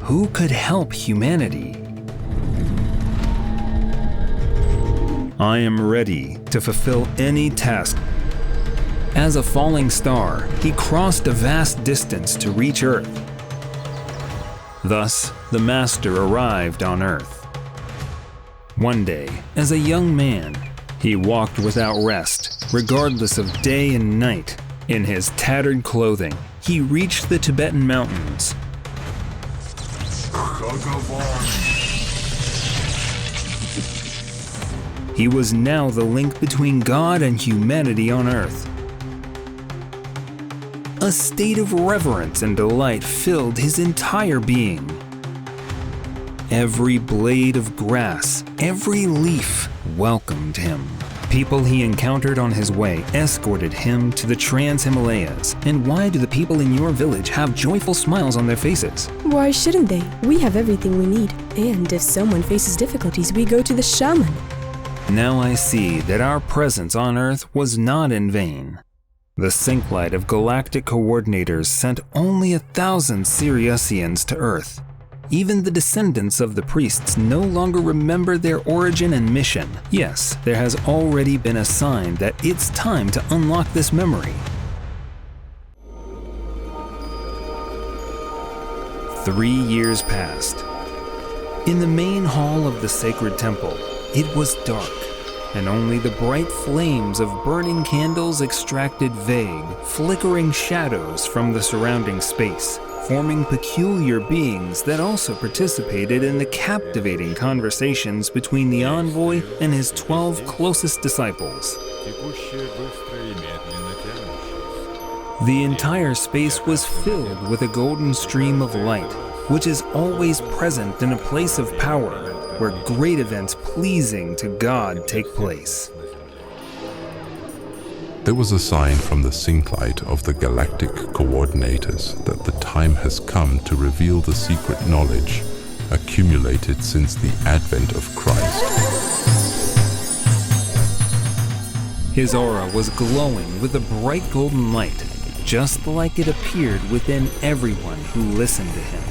who could help humanity. I am ready to fulfill any task. As a falling star, he crossed a vast distance to reach Earth. Thus, the Master arrived on Earth. One day, as a young man, he walked without rest, regardless of day and night. In his tattered clothing, he reached the Tibetan mountains. He was now the link between God and humanity on Earth. A state of reverence and delight filled his entire being. Every blade of grass, every leaf welcomed him. People he encountered on his way escorted him to the Trans-Himalayas. And why do the people in your village have joyful smiles on their faces? Why shouldn't they? We have everything we need. And if someone faces difficulties, we go to the shaman. Now I see that our presence on Earth was not in vain. The Synclight of Galactic Coordinators sent only 1,000 Siriusians to Earth. Even the descendants of the priests no longer remember their origin and mission. Yes, there has already been a sign that it's time to unlock this memory. 3 years passed. In the main hall of the sacred temple, it was dark, and only the bright flames of burning candles extracted vague, flickering shadows from the surrounding space, forming peculiar beings that also participated in the captivating conversations between the envoy and his 12 closest disciples. The entire space was filled with a golden stream of light, which is always present in a place of power, where great events pleasing to God take place. There was a sign from the Synclight of the Galactic Coordinators that the time has come to reveal the secret knowledge accumulated since the advent of Christ. His aura was glowing with a bright golden light, just like it appeared within everyone who listened to him.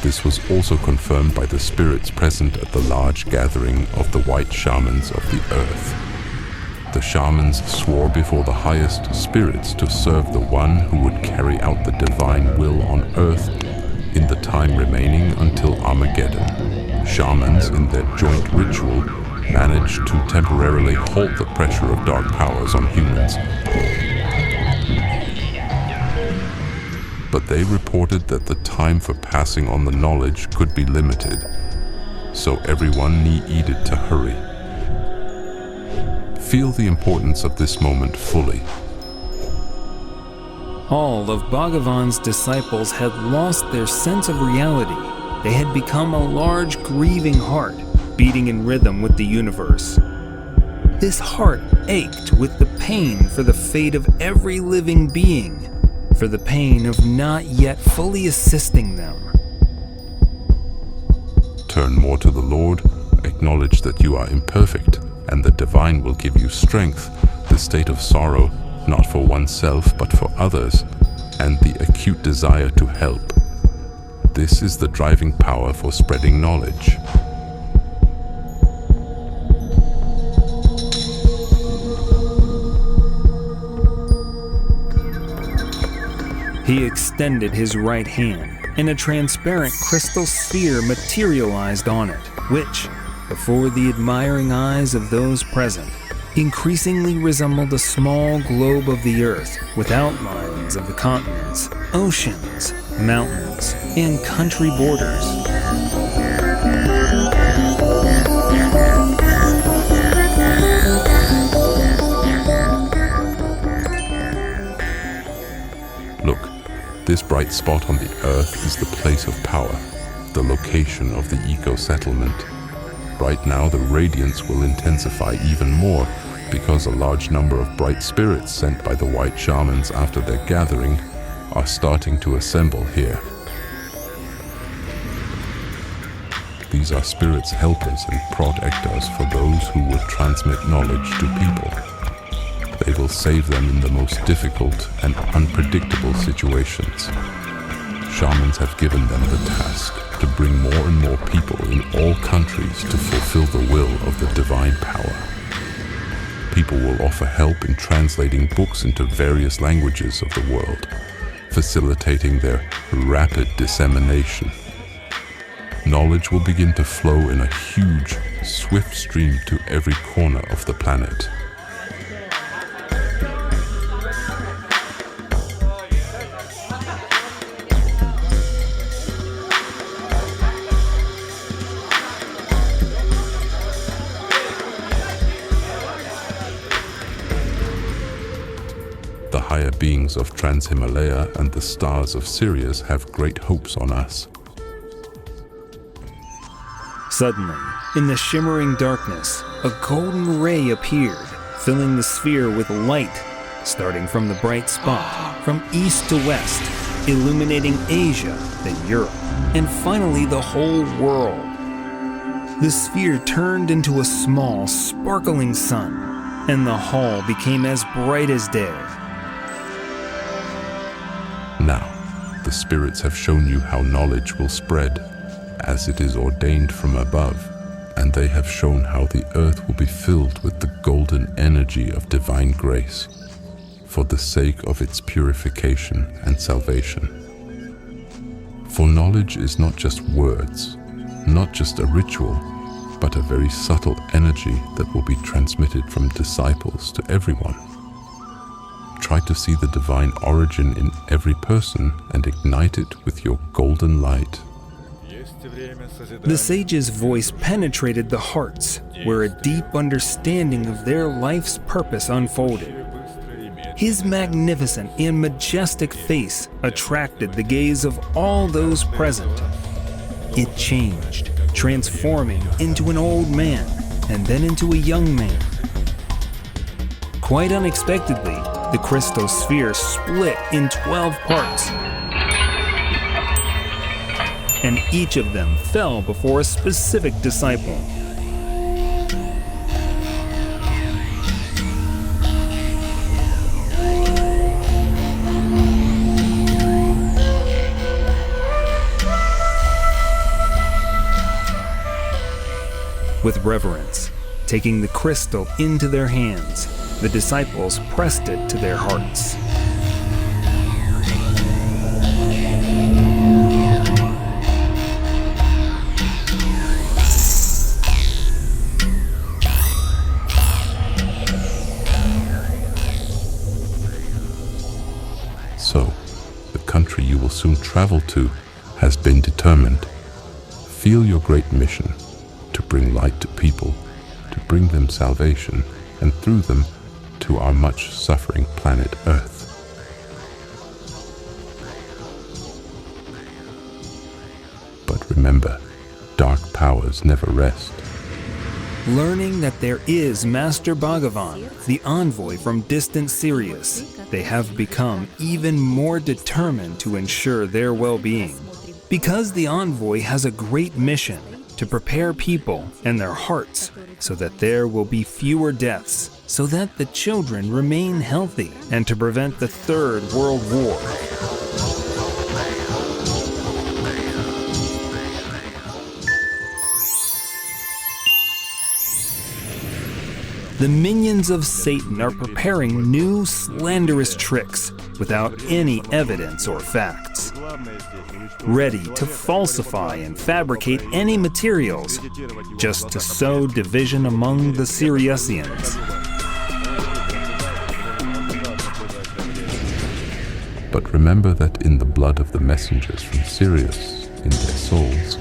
This was also confirmed by the spirits present at the large gathering of the white shamans of the earth. The shamans swore before the highest spirits to serve the one who would carry out the divine will on earth in the time remaining until Armageddon. Shamans, in their joint ritual, managed to temporarily halt the pressure of dark powers on humans. But they reported that the time for passing on the knowledge could be limited, so everyone needed to hurry. Feel the importance of this moment fully. All of Bhagavan's disciples had lost their sense of reality. They had become a large, grieving heart, beating in rhythm with the universe. This heart ached with the pain for the fate of every living being, for the pain of not yet fully assisting them. Turn more to the Lord, acknowledge that you are imperfect, and the divine will give you strength, the state of sorrow, not for oneself but for others, and the acute desire to help. This is the driving power for spreading knowledge. He extended his right hand, and a transparent crystal sphere materialized on it, which, before the admiring eyes of those present, increasingly resembled a small globe of the earth with outlines of the continents, oceans, mountains, and country borders. Look, this bright spot on the earth is the place of power, the location of the eco-settlement. Right now, the radiance will intensify even more because a large number of bright spirits sent by the white shamans after their gathering are starting to assemble here. These are spirits helpers and protectors for those who will transmit knowledge to people. They will save them in the most difficult and unpredictable situations. shamans have given them the task to bring more and more people in all countries to fulfill the will of the divine power. People will offer help in translating books into various languages of the world, facilitating their rapid dissemination. Knowledge will begin to flow in a huge, swift stream to every corner of the planet. The higher beings of Trans-Himalaya and the stars of Sirius have great hopes on us. Suddenly, in the shimmering darkness, a golden ray appeared, filling the sphere with light, starting from the bright spot, from east to west, illuminating Asia, then Europe, and finally the whole world. The sphere turned into a small, sparkling sun, and the hall became as bright as day. Now, the spirits have shown you how knowledge will spread, as it is ordained from above, and they have shown how the earth will be filled with the golden energy of divine grace, for the sake of its purification and salvation. For knowledge is not just words, not just a ritual, but a very subtle energy that will be transmitted from disciples to everyone. Try to see the divine origin in every person and ignite it with your golden light. The sage's voice penetrated the hearts, where a deep understanding of their life's purpose unfolded. His magnificent and majestic face attracted the gaze of all those present. It changed, transforming into an old man and then into a young man. Quite unexpectedly, the crystal sphere split in 12 parts, and each of them fell before a specific disciple. With reverence, taking the crystal into their hands, the disciples pressed it to their hearts. So, the country you will soon travel to has been determined. Feel your great mission to bring light to people, to bring them salvation, and through them to our much suffering planet Earth. But remember, dark powers never rest. Learning that there is Master Bhagavan, the envoy from distant Sirius, they have become even more determined to ensure their well-being. Because the envoy has a great mission to prepare people and their hearts so that there will be fewer deaths, so that the children remain healthy, and to prevent the Third World War. The minions of Satan are preparing new slanderous tricks without any evidence or facts, ready to falsify and fabricate any materials just to sow division among the Siriusians. But remember that in the blood of the messengers from Sirius, in their souls,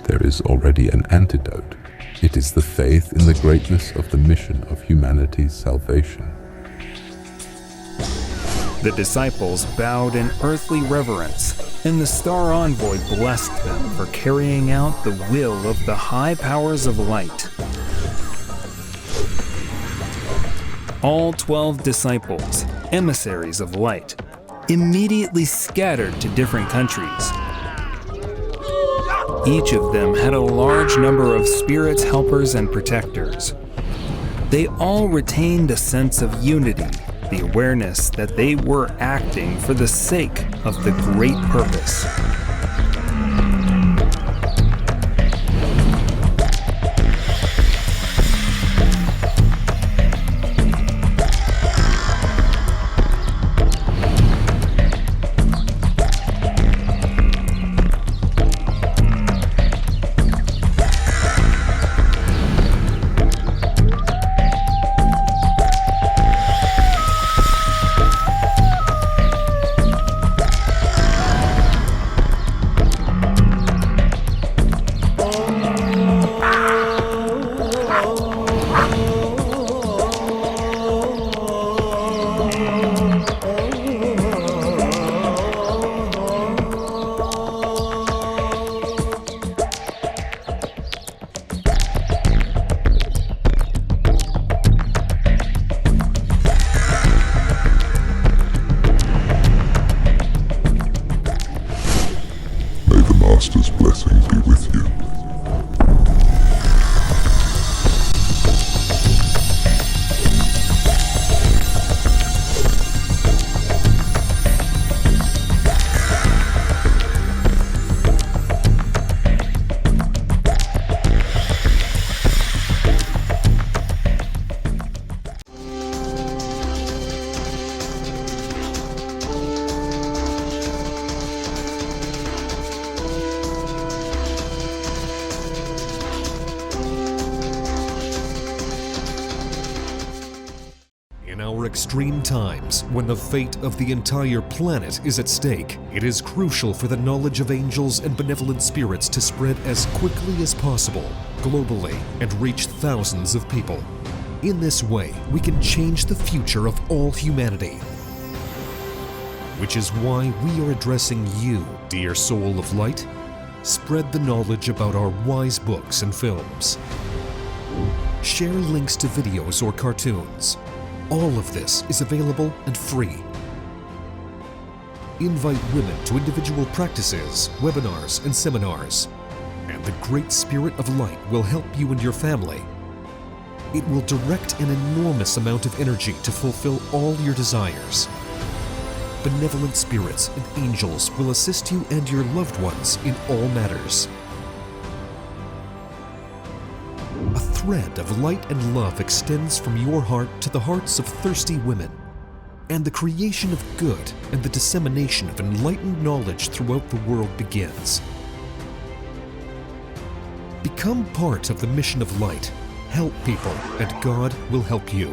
there is already an antidote. It is the faith in the greatness of the mission of humanity's salvation. The disciples bowed in earthly reverence, and the star envoy blessed them for carrying out the will of the high powers of light. All 12 disciples, emissaries of light, immediately scattered to different countries. Each of them had a large number of spirits, helpers, and protectors. They all retained a sense of unity the awareness that they were acting for the sake of the great purpose. Master's blessing be with you. In our extreme times, when the fate of the entire planet is at stake, it is crucial for the knowledge of angels and benevolent spirits to spread as quickly as possible, globally, and reach thousands of people. In this way, we can change the future of all humanity. Which is why we are addressing you, dear soul of light. Spread the knowledge about our wise books and films. Share links to videos or cartoons. All of this is available and free. Invite women to individual practices, webinars, and seminars. And the Great Spirit of Light will help you and your family. It will direct an enormous amount of energy to fulfill all your desires. Benevolent spirits and angels will assist you and your loved ones in all matters. A thread of light and love extends from your heart to the hearts of thirsty women, and the creation of good and the dissemination of enlightened knowledge throughout the world begins. Become part of the mission of light, help people, and God will help you.